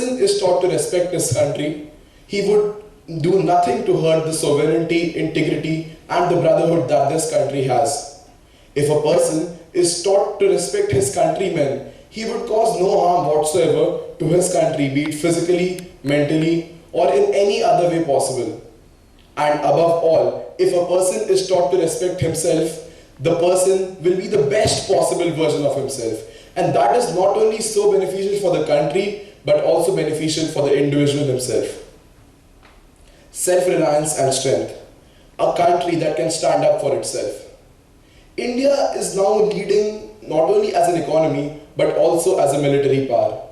person is taught to respect his country, he would do nothing to hurt the sovereignty, integrity, and the brotherhood that this country has. If a person is taught to respect his countrymen, he would cause no harm whatsoever to his country, be it physically, mentally, or in any other way possible. And above all, if a person is taught to respect himself, the person will be the best possible version of himself. And that is not only so beneficial for the country, but also beneficial for the individual himself. Self-reliance and strength. A country that can stand up for itself. India is now leading not only as an economy, but also as a military power.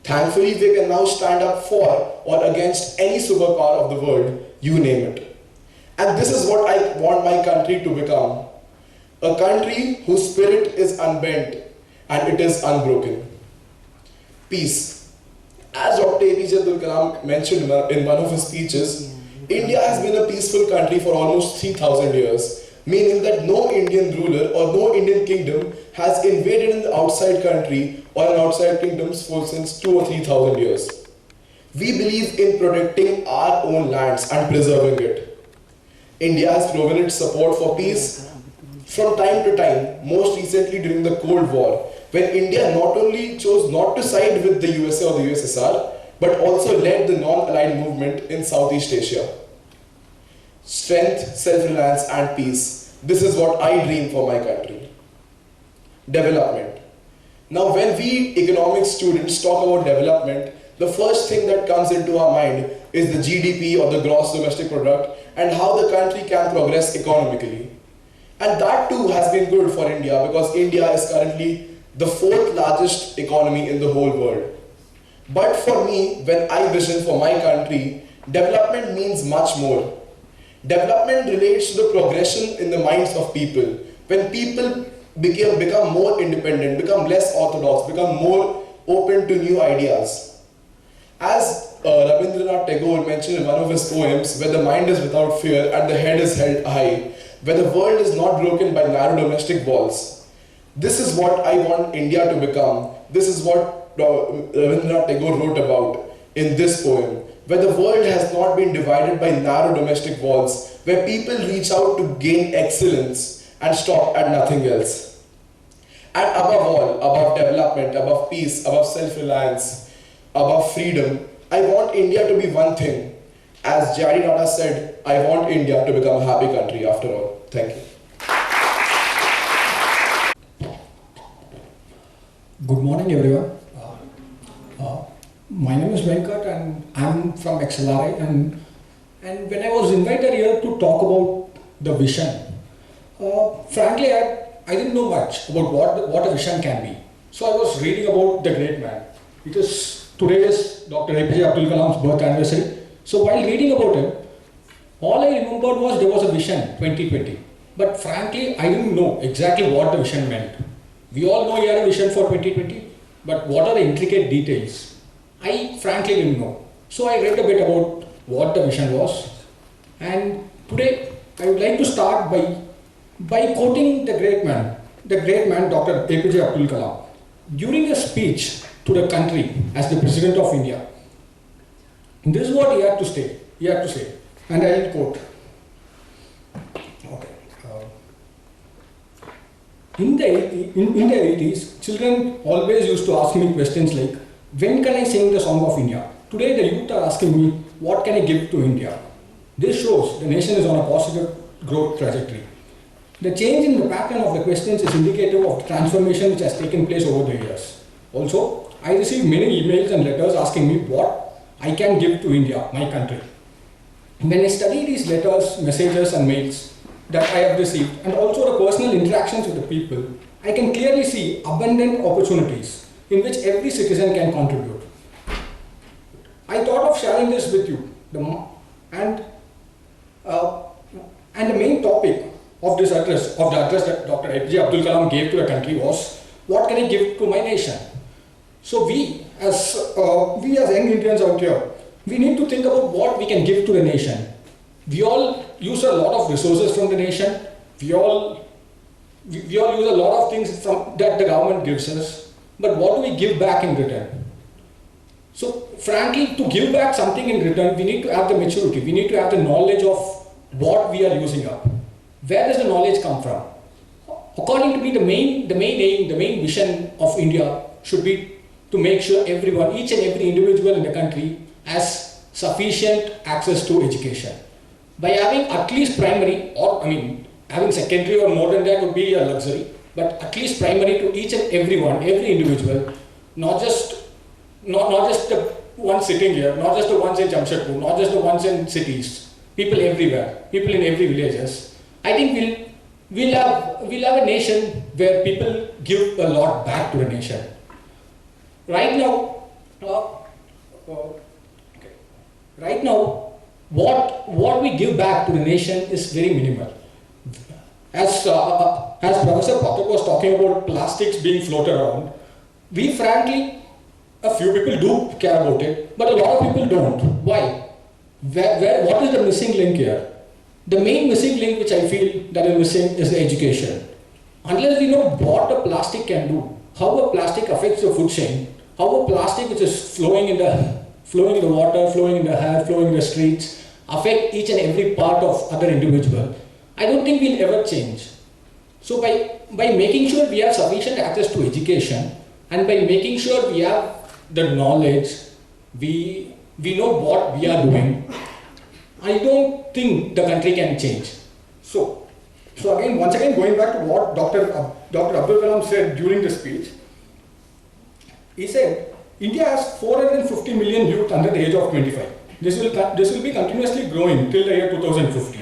Thankfully, we can now stand up for or against any superpower of the world, you name it. And this is what I want my country to become. A country whose spirit is unbent and it is unbroken. Peace. As Dr. APJ Abdul Kalam mentioned in one of his speeches, India has been a peaceful country for almost 3,000 years, meaning that no Indian ruler or no Indian kingdom has invaded an outside country or an outside kingdom's for since 2,000 or 3,000 years. We believe in protecting our own lands and preserving it. India has proven its support for peace from time to time, most recently during the Cold War, when India not only chose not to side with the USA or the USSR, but also led the non-aligned movement in Southeast Asia. Strength, self-reliance and peace. This is what I dream for my country. Development. Now when we economics students talk about development, the first thing that comes into our mind is the GDP or the gross domestic product and how the country can progress economically. And that too has been good for India because India is currently the 4th largest economy in the whole world. But for me, when I vision for my country, development means much more. Development relates to the progression in the minds of people. When people become more independent, become less orthodox, become more open to new ideas. As Rabindranath Tagore mentioned in one of his poems, where the mind is without fear and the head is held high, where the world is not broken by narrow domestic walls. This is what I want India to become. This is what Rabindranath Tagore wrote about in this poem, where the world has not been divided by narrow domestic walls, where people reach out to gain excellence and stop at nothing else. And above all, above development, above peace, above self-reliance, above freedom, I want India to be one thing. As J.R.D. Tata said, I want India to become a happy country after all. Thank you. Good morning, everyone. My name is Venkat and I'm from XLRI, and when I was invited here to talk about the vision, frankly I didn't know much about what a vision can be. So I was reading about the great man. Today is Dr. APJ Abdul Kalam's birth anniversary. So while reading about him, all I remembered was there was a vision 2020. But frankly, I didn't know exactly what the vision meant. We all know he had a vision for 2020, but what are the intricate details? I frankly didn't know. So I read a bit about what the vision was. And today, I would like to start by quoting the great man Dr. APJ Abdul Kalam. During a speech to the country as the President of India, this is what he had to say, and I will quote. Okay. In the 80s, children always used to ask me questions like, when can I sing the song of India? Today the youth are asking me, what can I give to India? This shows the nation is on a positive growth trajectory. The change in the pattern of the questions is indicative of the transformation which has taken place over the years. Also, I received many emails and letters asking me what I can give to India, my country. When I study these letters, messages and mails that I have received, and also the personal interactions with the people, I can clearly see abundant opportunities in which every citizen can contribute. I thought of sharing this with you. And the main topic of the address that Dr. APJ Abdul Kalam gave to the country was, what can I give to my nation? So we as young Indians out here, we need to think about what we can give to the nation. We all use a lot of resources from the nation. We all use a lot of things that the government gives us. But what do we give back in return? So frankly, to give back something in return, we need to have the maturity, we need to have the knowledge of what we are using up. Where does the knowledge come from? According to me, the main aim, the main vision of India should be to make sure everyone, each and every individual in the country has sufficient access to education. By having at least primary, or having secondary or more than that would be a luxury, but at least primary to each and everyone, every individual, not just the ones sitting here, not just the ones in Jamshedpur, not just the ones in cities, people everywhere, people in every villages. I think we'll have a nation where people give a lot back to the nation. Right now, what we give back to the nation is very minimal. As Professor Pathak was talking about plastics being floated around, we frankly, a few people do care about it, but a lot of people don't. Why? What is the missing link here? The main missing link which I feel that is missing is the education. Unless we know what a plastic can do, how a plastic affects the food chain, how a plastic which is flowing in the water, flowing in the air, flowing in the streets, affect each and every part of other individual, I don't think we'll ever change. So by making sure we have sufficient access to education, and by making sure we have the knowledge, we know what we are doing, I don't think the country can change. So again, once again, going back to what Dr. Abdul Kalam said during the speech, he said, India has 450 million youth under the age of 25. This will be continuously growing till the year 2050.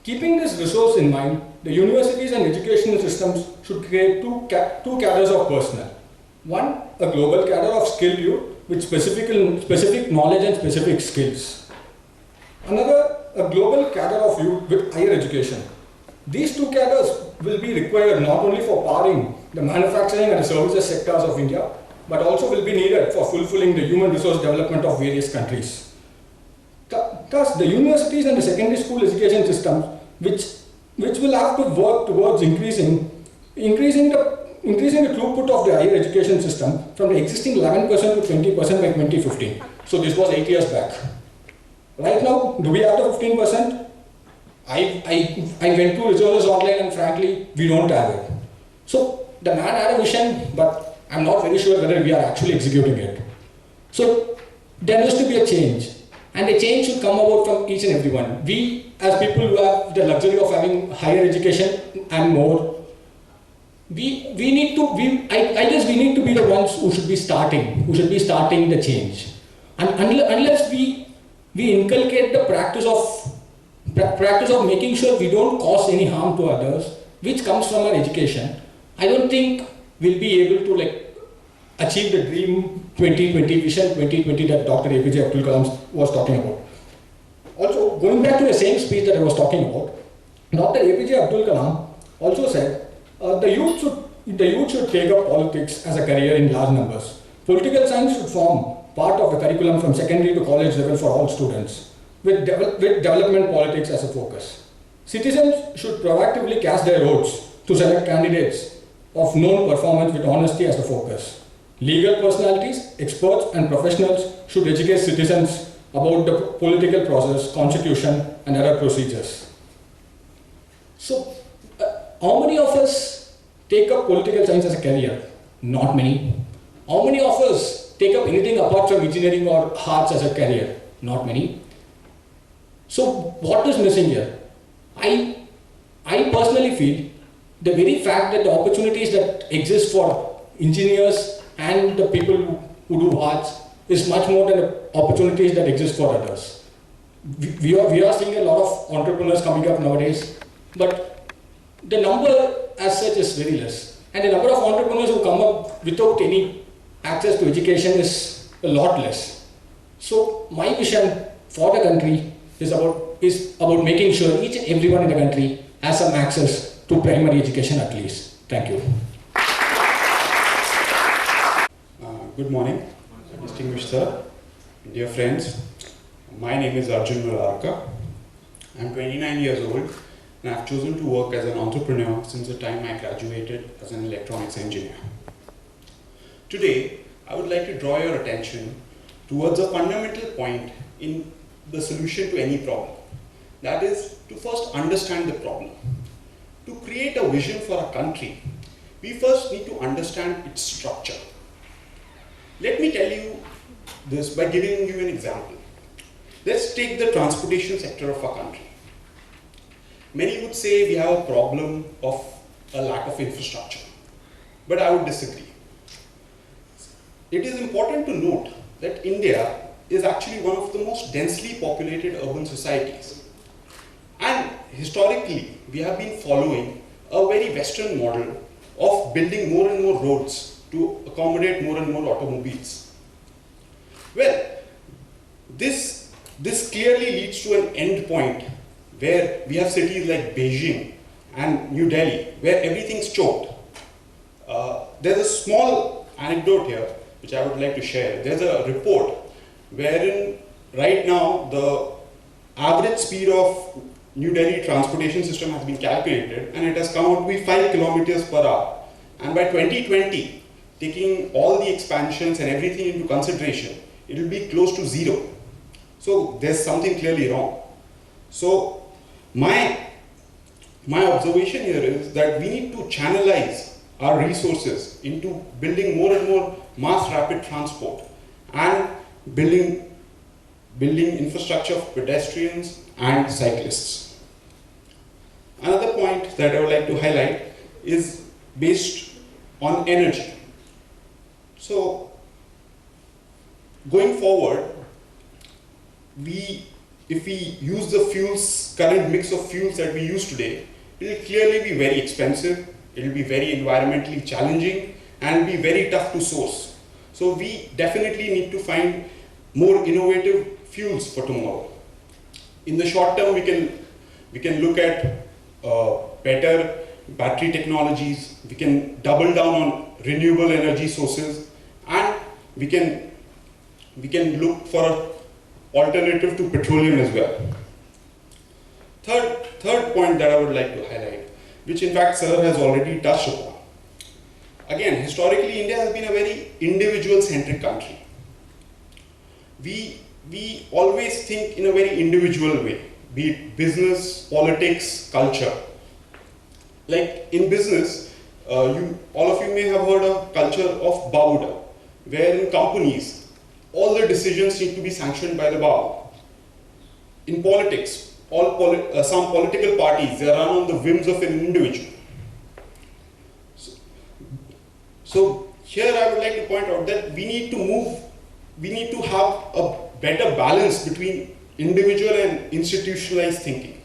Keeping this resource in mind, the universities and educational systems should create two cadres of personnel. One, a global cadre of skilled youth with specific knowledge and specific skills. Another, a global cadre of youth with higher education. These two cadres will be required not only for powering the manufacturing and the services sectors of India, but also will be needed for fulfilling the human resource development of various countries. Thus, the universities and the secondary school education systems, which will have to work towards increasing the throughput of the higher education system from the existing 11% to 20% by 2015. So this was 8 years back. Right now, do we have the 15%? I went to resources online and frankly, we don't have it. So the man had a vision, but I'm not very sure whether we are actually executing it. So there needs to be a change. And the change should come about from each and everyone. We, as people who have the luxury of having higher education and more, I guess we need to be the ones who should be starting the change. And unless we inculcate the practice of making sure we don't cause any harm to others, which comes from our education, I don't think we'll be able to achieve the dream 2020, vision 2020 that Dr. APJ Abdul Kalam was talking about. Also, going back to the same speech that I was talking about, Dr. APJ Abdul Kalam also said, the youth should take up politics as a career in large numbers. Political science should form part of the curriculum from secondary to college level for all students, with development politics as a focus. Citizens should proactively cast their votes to select candidates of known performance with honesty as the focus. Legal personalities, experts and professionals should educate citizens about the political process, constitution and other procedures. So, how many of us take up political science as a career? Not many. How many of us take up anything apart from engineering or arts as a career? Not many. So, what is missing here? I personally feel the very fact that the opportunities that exist for engineers and the people who do arts is much more than the opportunities that exist for others. We are seeing a lot of entrepreneurs coming up nowadays, but the number as such is very less. And the number of entrepreneurs who come up without any access to education is a lot less. So my vision for the country is about making sure each and everyone in the country has some access to primary education at least. Thank you. Good morning, distinguished sir, dear friends. My name is Arjun Murarka. I'm 29 years old and I've chosen to work as an entrepreneur since the time I graduated as an electronics engineer. Today, I would like to draw your attention towards a fundamental point in the solution to any problem. That is to first understand the problem. To create a vision for a country, we first need to understand its structure. Let me tell you this by giving you an example. Let's take the transportation sector of our country. Many would say we have a problem of a lack of infrastructure, but I would disagree. It is important to note that India is actually one of the most densely populated urban societies. And historically, we have been following a very Western model of building more and more roads to accommodate more and more automobiles. Well, this clearly leads to an end point where we have cities like Beijing and New Delhi, where everything's choked. There's a small anecdote here which I would like to share. There's a report wherein right now the average speed of New Delhi transportation system has been calculated and it has come out to be 5 kilometers per hour. And by 2020, taking all the expansions and everything into consideration, it will be close to 0. So there's something clearly wrong. So my observation here is that we need to channelize our resources into building more and more mass rapid transport and building infrastructure for pedestrians and cyclists. Another point that I would like to highlight is based on energy. So going forward, if we use the current mix of fuels that we use today, it will clearly be very expensive, it will be very environmentally challenging, and be very tough to source. So we definitely need to find more innovative fuels for tomorrow. In the short term, we can look at better battery technologies, we can double down on renewable energy sources, and we can look for an alternative to petroleum as well. Third point that I would like to highlight, which in fact Sir has already touched upon. Again, historically India has been a very individual-centric country. We always think in a very individual way, be it business, politics, culture. Like in business, all of you may have heard of culture of Babuda, where in companies, all the decisions need to be sanctioned by the Babu. In politics, some political parties, they run on the whims of an individual. So here I would like to point out that we need to have a better balance between individual and institutionalized thinking.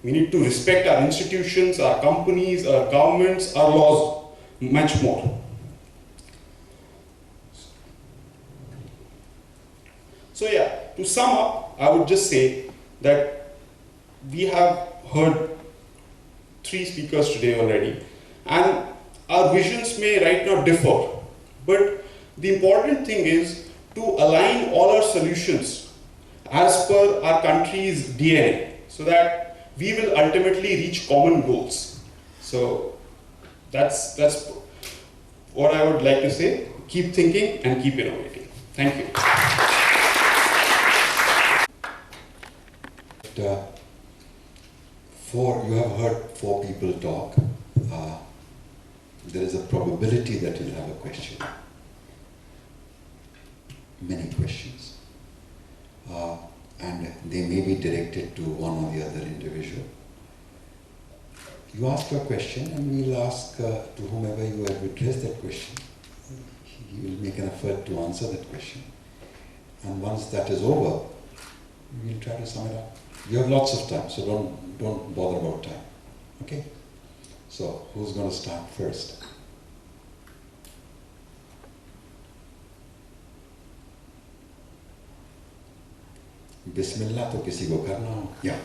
We need to respect our institutions, our companies, our governments, our laws, much more. So yeah, to sum up, I would just say that we have heard 3 speakers today already, and our visions may right now differ, but the important thing is to align all our solutions as per our country's DNA, so that we will ultimately reach common goals. So that's what I would like to say. Keep thinking and keep innovating. Thank you. You have heard 4 people talk. There is a probability that you'll have a question. Many questions. And they may be directed to one or the other individual. You ask your question and we'll ask to whomever you have addressed that question. He will make an effort to answer that question. And once that is over, we'll try to sum it up. You have lots of time, so don't bother about time. Okay? So, who's going to start first? Bismillah, to kisi ko karna ho. Yeah.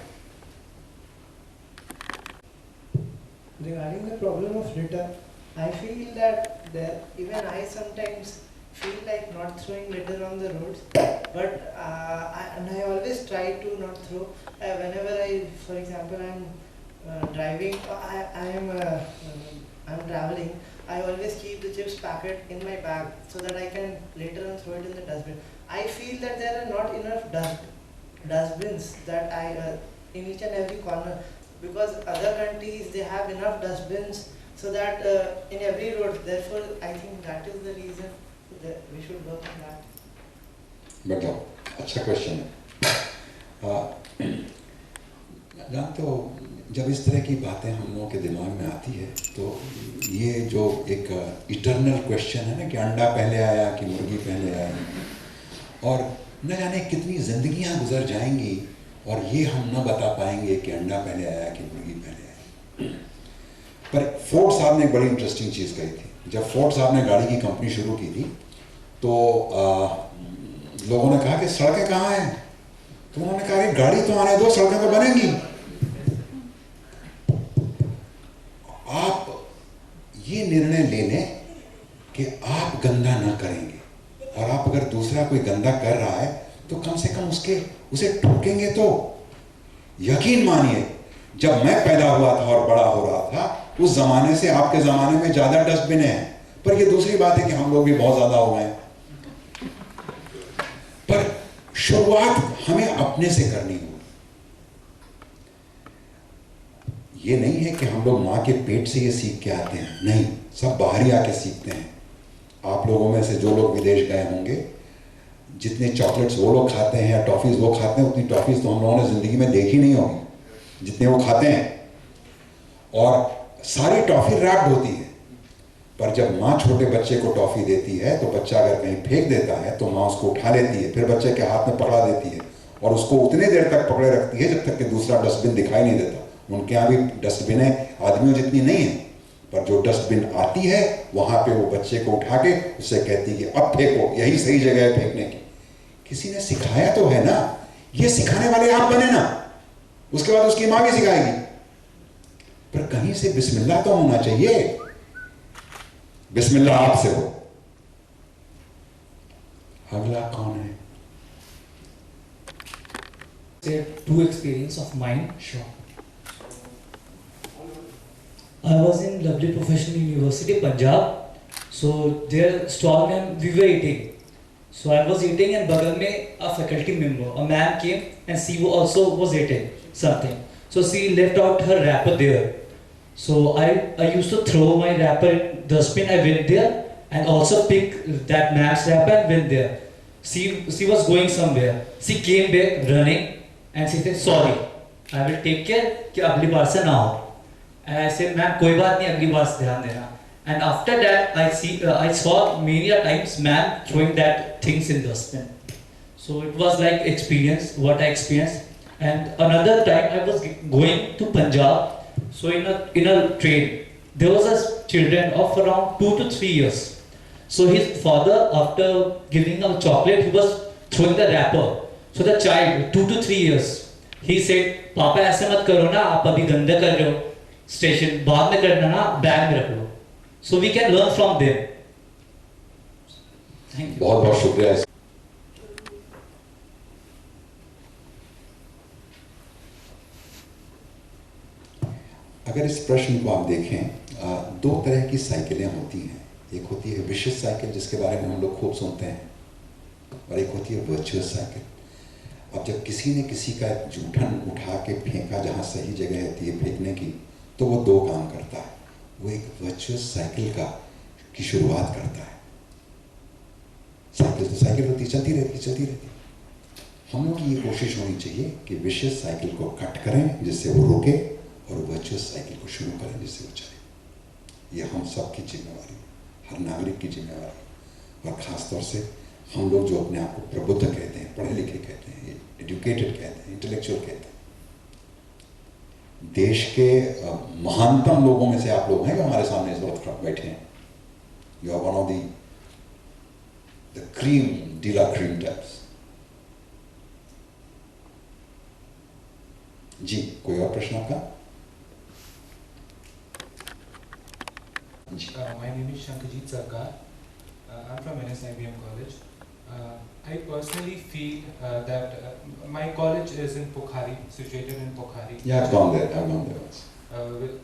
Regarding the problem of litter, I feel that even I sometimes feel like not throwing litter on the roads, but I always try to not throw. Whenever for example, I'm driving, I'm traveling, I always keep the chips packet in my bag so that I can later on throw it in the dustbin. I I feel that there are not enough dustbins that in each and every corner, because other countries they have enough dustbins so that in every road. Therefore, I think that is the reason that we should work on that. बताओ, अच्छा question है। जानते हो, जब इस तरह की बातें हम लोगों के दिमाग में आती है तो ये जो एक इटर्नल क्वेश्चन है ना कि अंडा पहले आया कि मुर्गी पहले आई, और न जाने कितनी जिंदगियां गुजर जाएंगी और ये हम न बता पाएंगे कि अंडा पहले आया कि मुर्गी पहले आई। पर फोर्ड साहब ने एक बड़ी इंटरेस्टिंग चीज़ कही थी। जब फोर्ड साहब ने गाड़ी की कंपनी शुरू की थी तो लोगों ने कहा कि सड़कें कहाँ हैं, तो उन्होंने कहा कि गाड़ी तो आने दो, सड़कें तो बनेंगी। आप ये निर्णय ले लें कि आप गंदा ना करेंगे, और आप अगर दूसरा कोई गंदा कर रहा है तो कम से कम उसे ठोकेंगे तो। यकीन मानिए, जब मैं पैदा हुआ था और बड़ा हो रहा था उस जमाने से आपके जमाने में ज्यादा डस्टबिन है, पर ये दूसरी बात है कि हम लोग भी बहुत ज्यादा हो गए। पर शुरुआत हमें अपने से करनी होगी। ये नहीं है कि हम लोग माँ के पेट से ये सीख के आते हैं, नहीं, सब बाहर ही आके सीखते हैं। आप लोगों में से जो लोग विदेश गए होंगे, जितने चॉकलेट्स वो लोग खाते हैं या टॉफीज वो खाते हैं, उतनी टॉफीज तो हम लोगों ने जिंदगी में देखी नहीं होगी जितने वो खाते हैं। और सारी टॉफी रैप्ड होती है, पर जब माँ छोटे बच्चे को टॉफी देती है तो बच्चा अगर कहीं फेंक देता है तो माँ उसको उठा लेती है, फिर बच्चे के हाथ में पकड़ा देती है और उसको उतने देर तक पकड़े रखती है जब तक कि दूसरा डस्टबिन दिखाई नहीं देता। उनके यहाँ भी डस्टबिनें आदमियों जितनी नहीं है, पर जो डस्टबिन आती है वहां पे वो बच्चे को उठा के उससे कहती है कि अब फेंको, यही सही जगह है फेंकने की। किसी ने सिखाया तो है ना, ये सिखाने वाले आप बने ना, उसके बाद उसकी माँ भी सिखाएगी। पर कहीं से बिस्मिल्लाह तो होना चाहिए, बिस्मिल्लाह आपसे हो। अगला कौन है? Two experience of mine. Sure. I was in Lovely Professional University, Punjab. So their stall name we were eating. So I was eating and bagal mein a faculty member, a ma'am came and she also was eating something. So she left out her wrapper there. So I used to throw my wrapper in dustbin. I went there and also pick that ma'am's wrapper and went there. She was going somewhere. She came back running and she said, sorry, I will take care कि अगली बार से ना हो. And I said, ma'am, कोई बात नहीं, अगली बार से ध्यान देना. And after that, I saw many a times ma'am throwing that things in dustbin. So it was like experience, what I experienced. And another time I was going to Punjab. So in a train, there was a children of around 2 to 3 years. So his father, after giving him chocolate, he was throwing the wrapper. So the child, 2 to 3 years, he said, "Papa, ऐसे मत करो ना, आप अभी गंदा कर रहे हो. Station बाद में करना ना, बैग में रख लो." So we can learn from them. Thank you. बहुत बहुत शुक्रिया। अगर इस प्रश्न को आप देखें, दो तरह की साइकिलें होती हैं। एक होती है विशियस साइकिल, जिसके बारे में हम लोग खूब सुनते हैं, और एक होती है वर्चुअस साइकिल। अब जब किसी ने किसी का जूठन उठा के फेंका जहाँ सही जगह होती है फेंकने की, तो वो दो काम करता है। वो एक वर्चुअस साइकिल की शुरुआत करता है। साइकिल तो साइकिल होती, चलती रहती। हम लोग की ये कोशिश होनी चाहिए कि विशियस साइकिल को कट करें जिससे वो रुके, और वर्चुअस साइकिल को शुरू करें जिससे वो चले। ये हम सब की जिम्मेवारी, हर नागरिक की जिम्मेवारी, और ख़ास तौर से हम लोग जो अपने आप को प्रबुद्ध कहते हैं, पढ़े लिखे कहते हैं, एजुकेटेड कहते हैं, इंटेलेक्चुअल कहते हैं, देश के महानतम लोगों में से आप लोग हैं जो हमारे सामने इस वक्त बैठे हैं। You are one of the cream de la cream types. जी, कोई और प्रश्न आपका? My name is Shankajit Sarkar. I'm from NSIBM College. I personally feel that my college is in Pokhari, situated in Pokhari. Yeah, I've gone there once.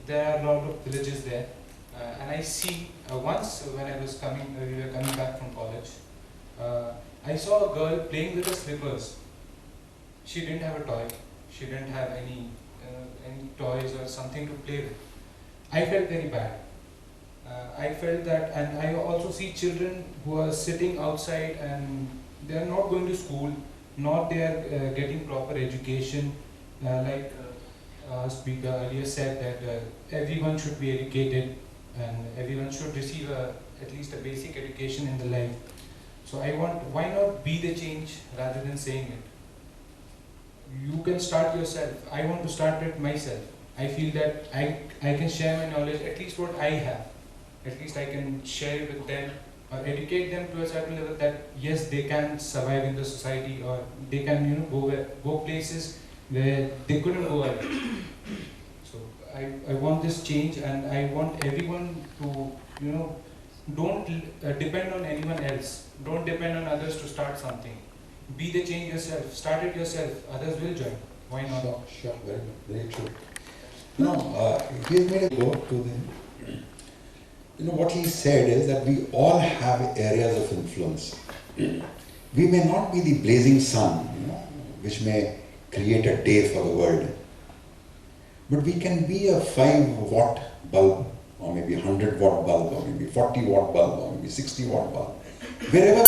There are a lot of villages there, and I see once when I was we were coming back from college, I saw a girl playing with her slippers. She didn't have a toy. She didn't have any toys or something to play with. I felt very bad. I felt that, and I also see children who are sitting outside and they are not going to school, not they are getting proper education. Like speaker earlier said that everyone should be educated and everyone should receive at least a basic education in the life. So I want, why not be the change rather than saying it? You can start yourself. I want to start it myself. I feel that I can share my knowledge, at least what I have. At least I can share it with them or educate them to a certain level that yes, they can survive in the society, or they can go places where they couldn't go earlier. So I want this change, and I want everyone to don't depend on anyone else. Don't depend on others to start something. Be the change yourself. Start it yourself. Others will join. Why not? Sure, very good, very true. No, he has made a go to them. What he said is that we all have areas of influence. We may not be the blazing sun, which may create a day for the world, but we can be a 5-watt bulb, or maybe 100-watt bulb, or maybe 40-watt bulb, or maybe 60-watt bulb. Wherever